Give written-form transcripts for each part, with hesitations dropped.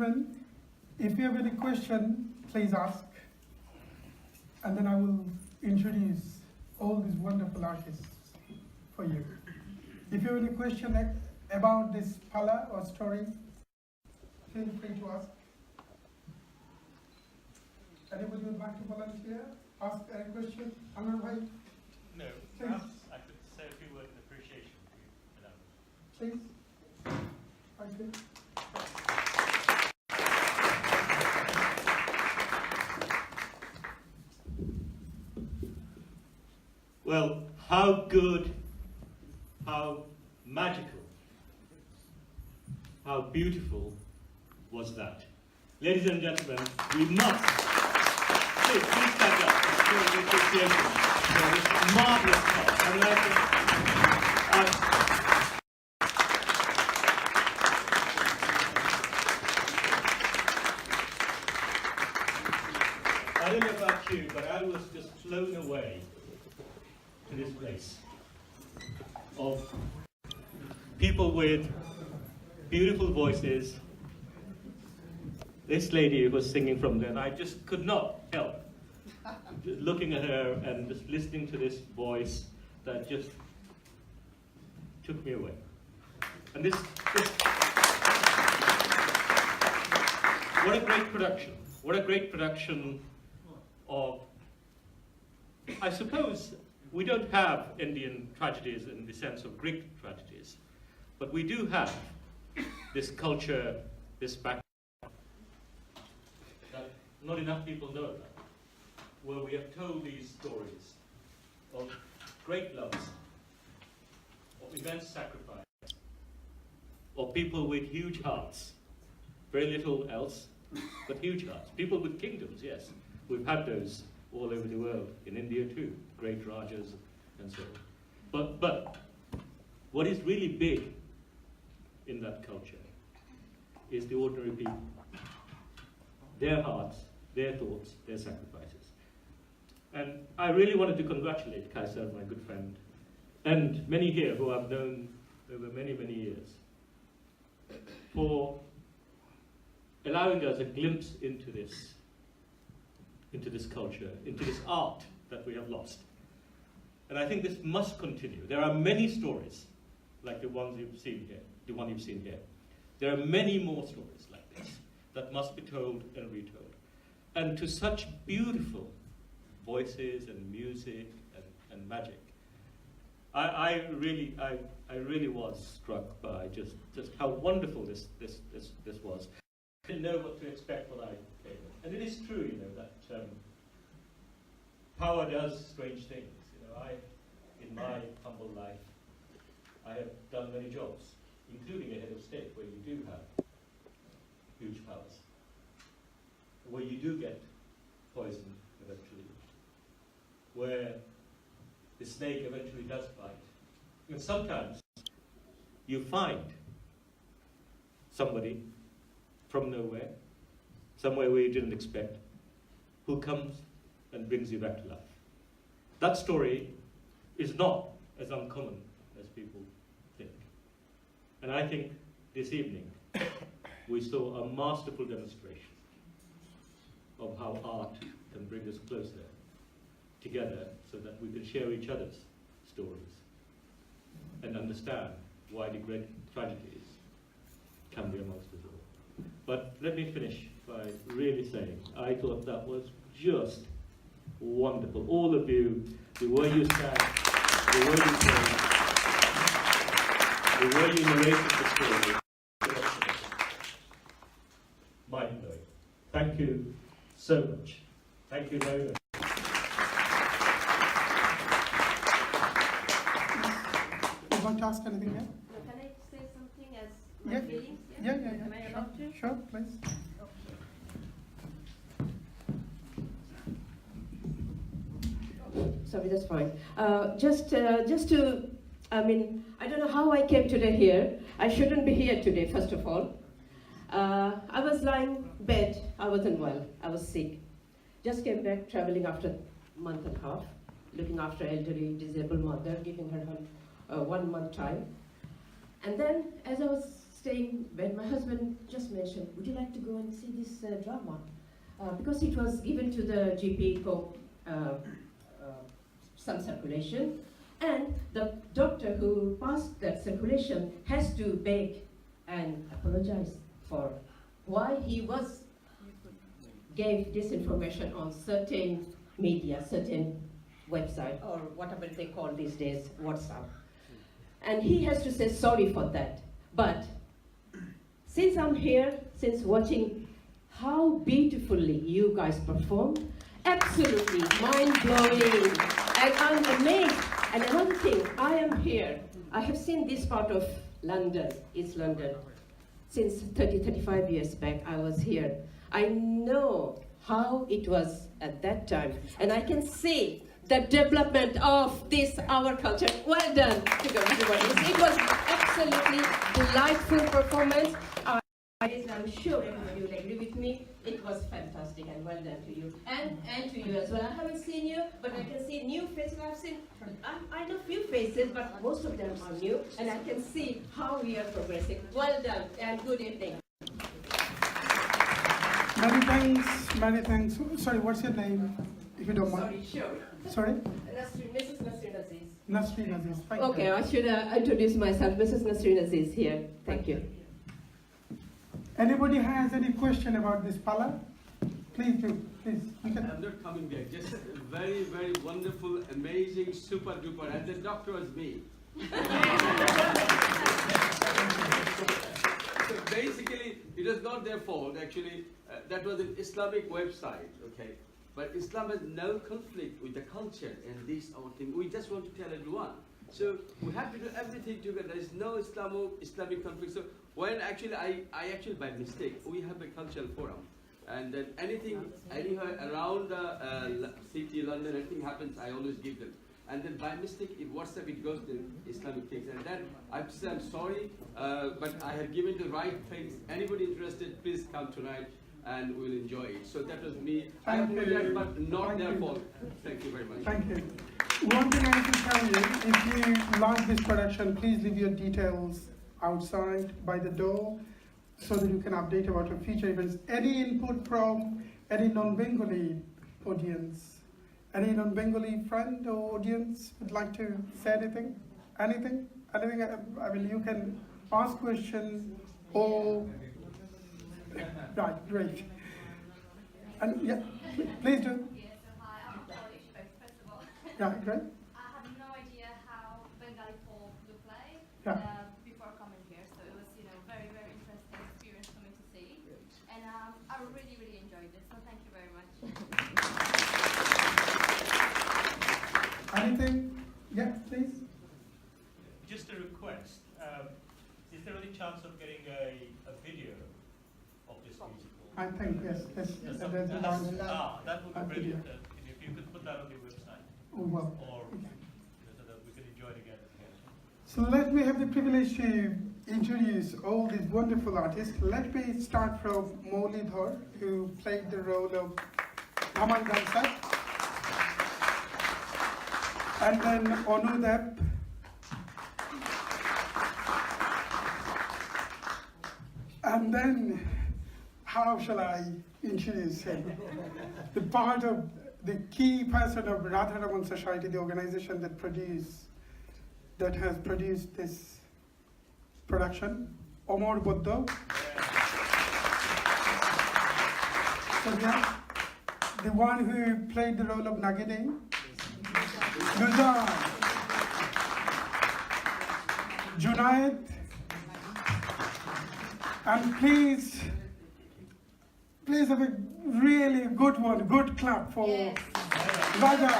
gentlemen, if you have any question, please ask. And then I will introduce all these wonderful artists for you. If you have any question about this pala or story, feel free to ask. Anybody would like to volunteer? Ask any question? Anwar bhai? No, perhaps I could say a few words of appreciation for you, Please. Thank you. Well, how good, how magical, how beautiful was that? Ladies and gentlemen, we must, please stand up and show the appreciation for this marvelous part. I mean, I don't know about you, but I was just blown away to this place of people with beautiful voices. This lady was singing from there, and I just could not help just looking at her and just listening to this voice that just took me away. And this what a great production. What a great production of, I suppose, we don't have Indian tragedies in the sense of Greek tragedies, but we do have this culture, this background that not enough people know about, where we have told these stories of great loves, of immense sacrifice, of people with huge hearts, very little else, but huge hearts. People with kingdoms, yes, we've had those all over the world, in India too, great Rajas and so on. But what is really big in that culture is the ordinary people. Their hearts, their thoughts, their sacrifices. And I really wanted to congratulate Kaysher, my good friend, and many here who I've known over many, many years, for allowing us a glimpse into this culture, into this art that we have lost. And I think this must continue. There are many stories like the ones you've seen here, the one you've seen here. There are many more stories like this that must be told and retold. And to such beautiful voices and music and magic. I really was struck by just how wonderful this was. I didn't know what to expect when I came in. And it is true, you know, that power does strange things. You know, in my humble life, I have done many jobs, including a head of state, where you do have huge powers, where you do get poisoned eventually, where the snake eventually does bite. And sometimes you find somebody from nowhere, somewhere where you didn't expect, who comes and brings you back to life. That story is not as uncommon as people think. And I think this evening we saw a masterful demonstration of how art can bring us closer together so that we can share each other's stories and understand why the great tragedies can be amongst us all. But let me finish by really saying, I thought that was just wonderful. All of you, the way you sang, the way you sang, the way you narrated the story, mind-blowing. Thank you so much. Thank you very much. You want to ask anything here? Can I say something as my feelings? Yeah. Am I allowed to? Sure, please. Sorry, that's fine. Just to, I mean, I don't know how I came today here. I shouldn't be here today, first of all. I was lying in bed. I wasn't well. I was sick. Just came back traveling after a month and a half, looking after elderly, disabled mother, giving her 1 month time. And then, as I was staying, when my husband just mentioned, would you like to go and see this drama? Because it was given to the GP for some circulation, and the doctor who passed that circulation has to beg and apologize for why he gave this information on certain media, certain website, or whatever they call these days, WhatsApp. And he has to say sorry for that. But since I'm here, since watching how beautifully you guys perform, absolutely mind-blowing, and I'm amazed. And another thing, I am here, I have seen this part of London, East London, since 35 years back. I was here. I know how it was at that time, and I can see the development of this, our culture. Well done to everybody. It was absolutely delightful performance. I'm sure everybody will agree with me. It was fantastic, and well done to you. And to you as well. I haven't seen you, but I can see new faces. I know few faces, but most of them are new, and I can see how we are progressing. Well done, and good evening. Many thanks. Sorry, what's your name, if you don't mind? Sorry, sure. Sorry? Mrs. Nasreen Aziz. Nasreen Aziz, thank you. Okay, I should introduce myself. Mrs. Nasreen Aziz here. Thank you. Anybody has any question about this pala? Please do, please. I'm not coming there, just very, very wonderful, amazing, super duper, and the doctor was me. So basically, it was not their fault, actually. That was an Islamic website, okay? But Islam has no conflict with the culture and this our thing. We just want to tell everyone. So we have to do everything together. There is no Islamic conflict. So when actually, I actually by mistake, we have a cultural forum. And then anywhere around the city, London, anything happens, I always give them. And then by mistake, in WhatsApp, it goes to Islamic things. And then I have to say, I'm sorry, but I have given the right things. Anybody interested, please come tonight, and we'll enjoy it. So that was me. I apologize, but not their fault. Thank you very much. Thank you. One thing I need to tell you, if you like this production, please leave your details outside by the door so that you can update about your future events. Any input from any non-Bengali audience? Any non-Bengali friend or audience would like to say anything? Anything? Anything? I mean, you can ask questions or... Right, great. And yeah, please do. Yes, so hi, I'm Polish, first of all. Yeah, great. I had no idea how Bengali folk look like before coming here, so it was, very, very interesting experience for me to see. And I really, really enjoyed it, so thank you very much. Anything? Yeah, please. Just a request. Is there any chance of getting a video of this musical? I think, yes. That would be brilliant. If you could put that on your website. Oh, well. Or so that we can enjoy it again. So let me have the privilege to introduce all these wonderful artists. Let me start from Moulidhar, who played the role of Dhamal Dancer. And then Onudep. And then, how shall I introduce him? The key person of RadhaRaman Society, the organization that has produced this production, Omar Buddha. So yeah, the one who played the role of Nagini, Nuzar, Junaid, and please have a really good clap for Radha.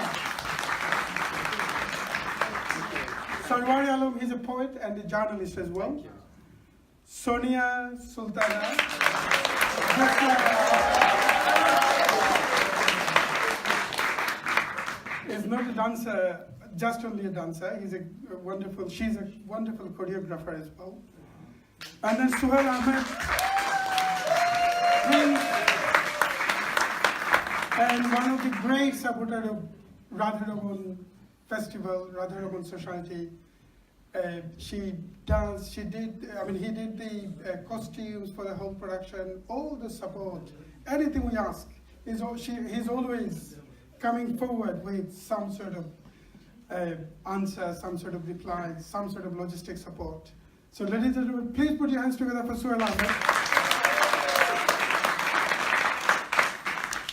Sarwari Alam, he's a poet and a journalist as well. Sonia Sultana. Is not a dancer, just only a dancer. She's a wonderful choreographer as well. And then Suhail Ahmed, and one of the great supporters of RadhaRaman Festival, RadhaRaman Society, He did the costumes for the whole production, all the support, anything we ask. He's always coming forward with some sort of answer, some sort of reply, some sort of logistic support. So ladies and gentlemen, please put your hands together for Suhail Ahmed.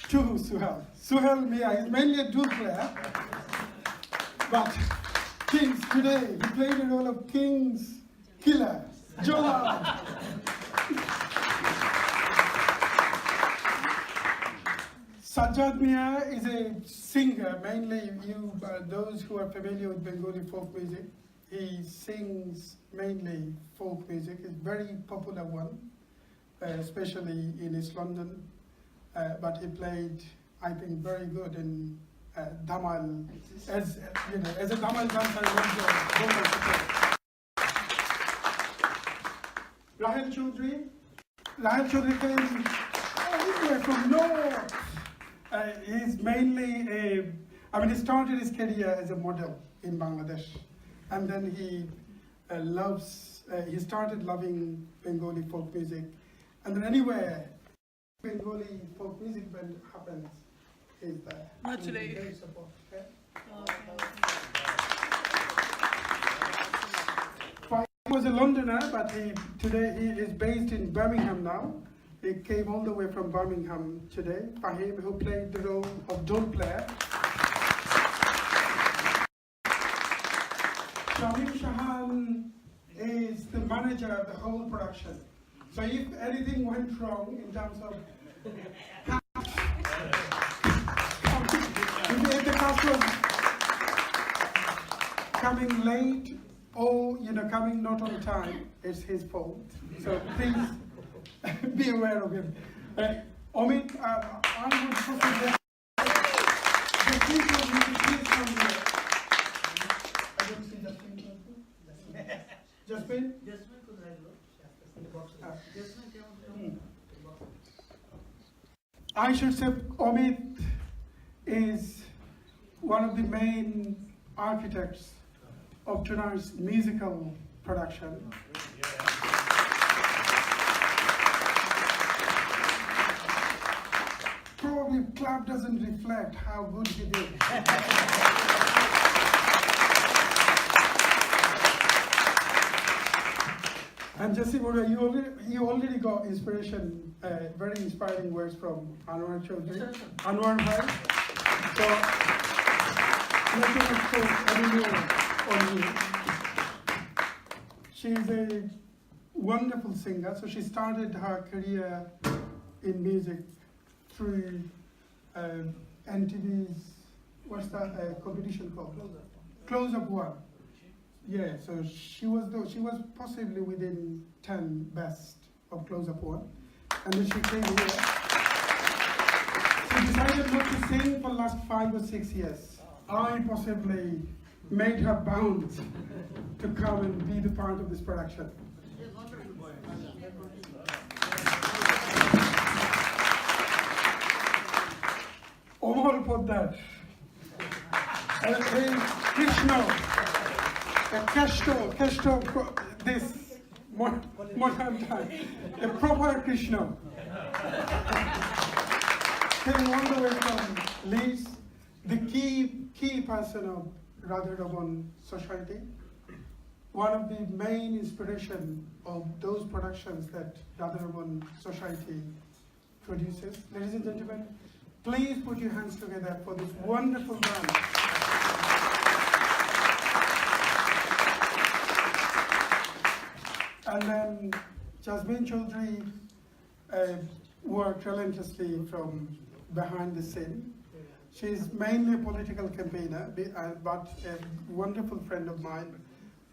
Suhail Meye is mainly a dual player, but Kings today, he played the role of King's killer, Jonah. Sajjad Meye is a singer, mainly those who are familiar with Bengali folk music. He sings mainly folk music. It's a very popular one, especially in East London. But he played, I think, very good in Dhamal, as a Dhamal dancer. RadhaRaman Choudhury came all the way from North. He's mainly he started his career as a model in Bangladesh, and then he started loving Bengali folk music, and then anywhere Bengali folk music band happens, he's there. Actually. Very support, okay? He was a Londoner, but today he is based in Birmingham now. He came all the way from Birmingham today. Fahim, who played the role of dole player. Shamim Shahan is the manager of the whole production. So if anything went wrong in terms of if the cast was coming late or coming not on time, it's his fault. So please be aware of him. Omid, I would suggest the people please come here. I don't see Jasmine. Jasmine could I go? I should say Omid is one of the main architects of tonight's musical production. Probably clap doesn't reflect how good he did. And Jesse, you already got inspiration, very inspiring words from Anwar Chowdhury. Anwar Bhai. So, nothing much to anymore on you. She's a wonderful singer. So she started her career in music through NTV's, what's that competition called? Close Up One. Yeah, so she was possibly within 10 best of Close Up One, and then she came here. She decided not to sing for the last 5 or 6 years. I possibly made her bound to come and be the part of this production. Omar put that. Krishna. Kashto, this modern time, a proper Krishna. Came all the way from Leeds, the key person of RadhaRaman Society, one of the main inspiration of those productions that RadhaRaman Society produces. Ladies and gentlemen, please put your hands together for this wonderful band. And then Jasmine Choudhury worked relentlessly from behind the scene. She's mainly a political campaigner, but a wonderful friend of mine.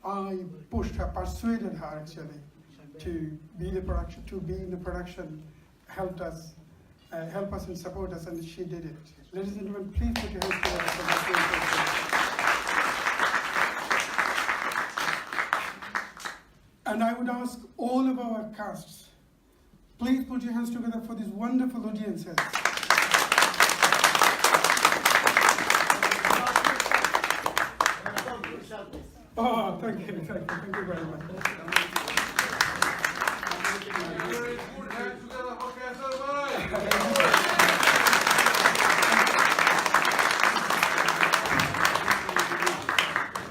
I pushed her, persuaded her actually, to be in the production, help us and support us, and she did it. Ladies and gentlemen, please put your hands together for this. And I would ask all of our casts, please put your hands together for these wonderful audiences. Oh, thank you very much.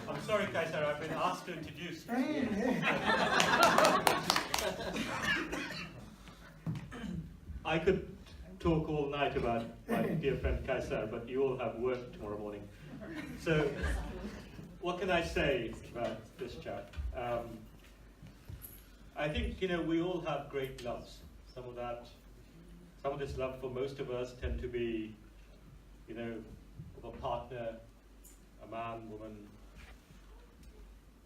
I'm sorry, Kaysher, I've been asked to introduce you. I could talk all night about my dear friend Kaysher, but you all have work tomorrow morning. So, what can I say about this chat? I think, we all have great loves. Some of this love for most of us tend to be, of a partner, a man, woman.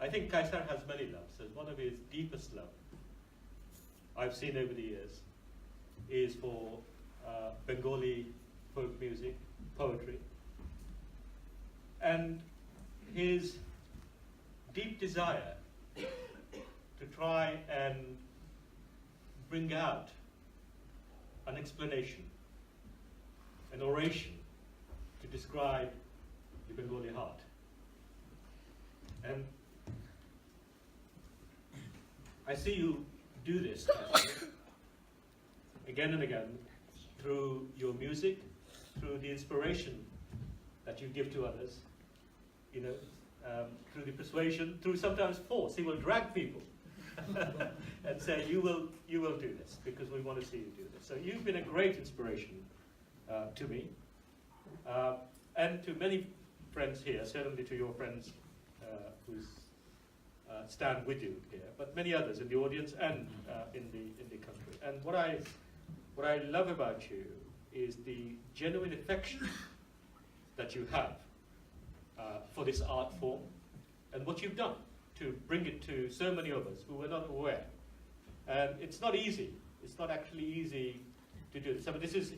I think Kaysher has many loves. And one of his deepest love I've seen over the years is for Bengali folk music, poetry, and his deep desire to try and bring out an explanation, an oration to describe the Bengali heart. And I see you do this again and again through your music, through the inspiration that you give to others, through the persuasion, through sometimes force. He will drag people and say, you will do this because we want to see you do this. So you've been a great inspiration to me and to many friends here, certainly to your friends who stand with you here, but many others in the audience and in the country. And what I love about you is the genuine affection that you have for this art form and what you've done to bring it to so many of us who were not aware. And it's not easy. It's not actually easy to do this. I mean, this is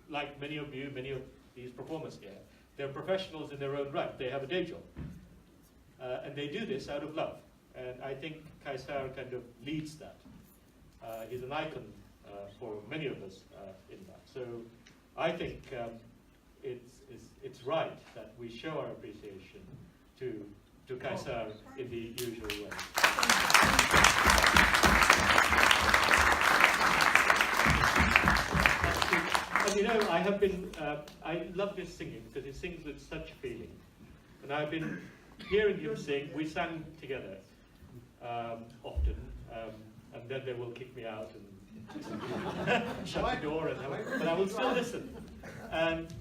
like many of you, many of these performers here, they're professionals in their own right. They have a day job. And they do this out of love. And I think Kaysher kind of leads that. He's an icon for many of us in that. So I think it's right that we show our appreciation to Kaysher in the usual way. And I love his singing because he sings with such feeling. And I've been hearing him sing. We sang together often, and then they will kick me out and shut the door, but I will still listen. And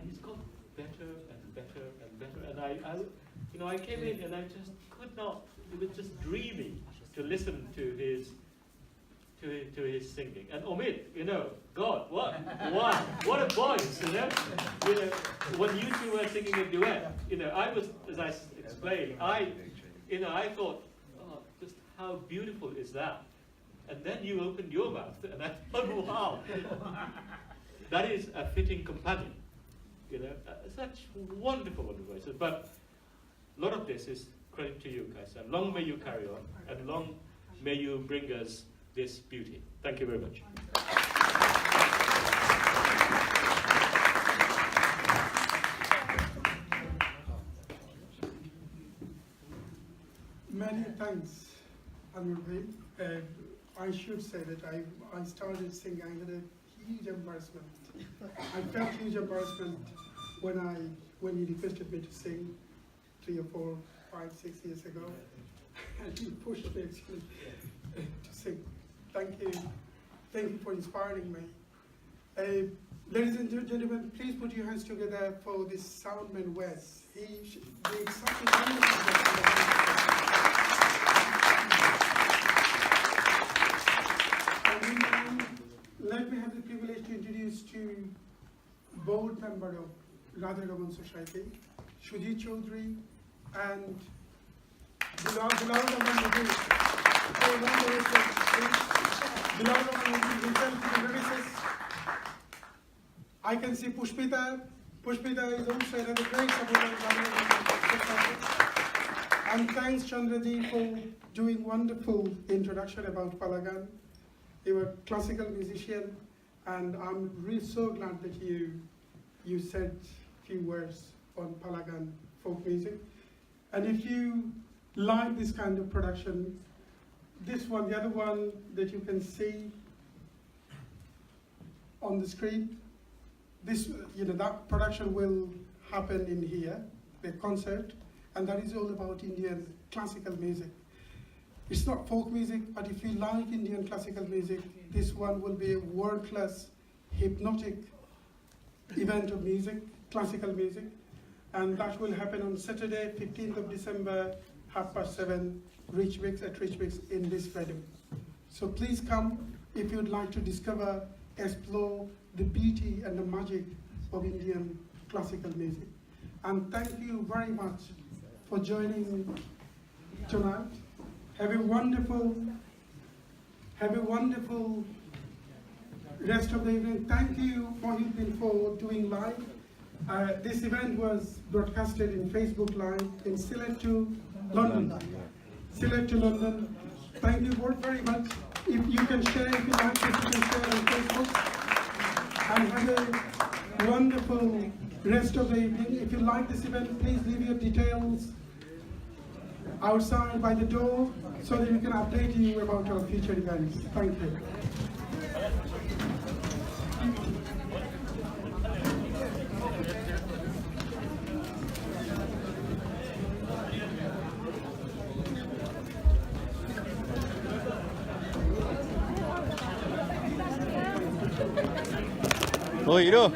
he's got better and better and better. And I came in and I just could not. It was just dreamy to listen to his singing. And Omid, God, what a voice, when you two were singing a duet, I was, as I explained, I thought, oh, just how beautiful is that? And then you opened your mouth, and I thought, wow, that is a fitting companion, such wonderful, wonderful voices. But a lot of this is credit to you, Kaysher. Long may you carry on, and long may you bring us this beauty. Thank you very much. Many thanks, Anwar. I should say that I started singing. I had a huge embarrassment. I felt huge embarrassment when he requested me to sing 3 or 4, 5, 6 years ago, and he pushed me actually to sing. Thank you for inspiring me. Ladies and gentlemen, please put your hands together for this soundman Wes. He did such a wonderful job. Let me have the privilege to introduce to board member of RadhaRaman Society, Choudhury, and I can see Pushpita. Pushpita is also another great supporter of RadhaRaman Society. And thanks Chandraji for doing wonderful introduction about Palagan. You were a classical musician, and I'm really so glad that you said a few words on Palagan folk music. And if you like this kind of production, this one, the other one that you can see on the screen, this, that production will happen in here, the concert, and that is all about Indian classical music. It's not folk music, but if you like Indian classical music, this one will be a world-class hypnotic event of music, classical music, and that will happen on Saturday, 15th of December, 7:30, at Richwick's in this venue. So please come if you'd like to discover, explore the beauty and the magic of Indian classical music. And thank you very much for joining tonight. Have a wonderful rest of the evening. Thank you, Mohit, for doing live. This event was broadcasted in Facebook Live in Sylhet to London. Sylhet to London. Thank you very much. If you can share, if you like it, you can share on Facebook. And have a wonderful rest of the evening. If you like this event, please leave your details outside by the door so that we can update you about our future events. Thank you. Oh, Hiro.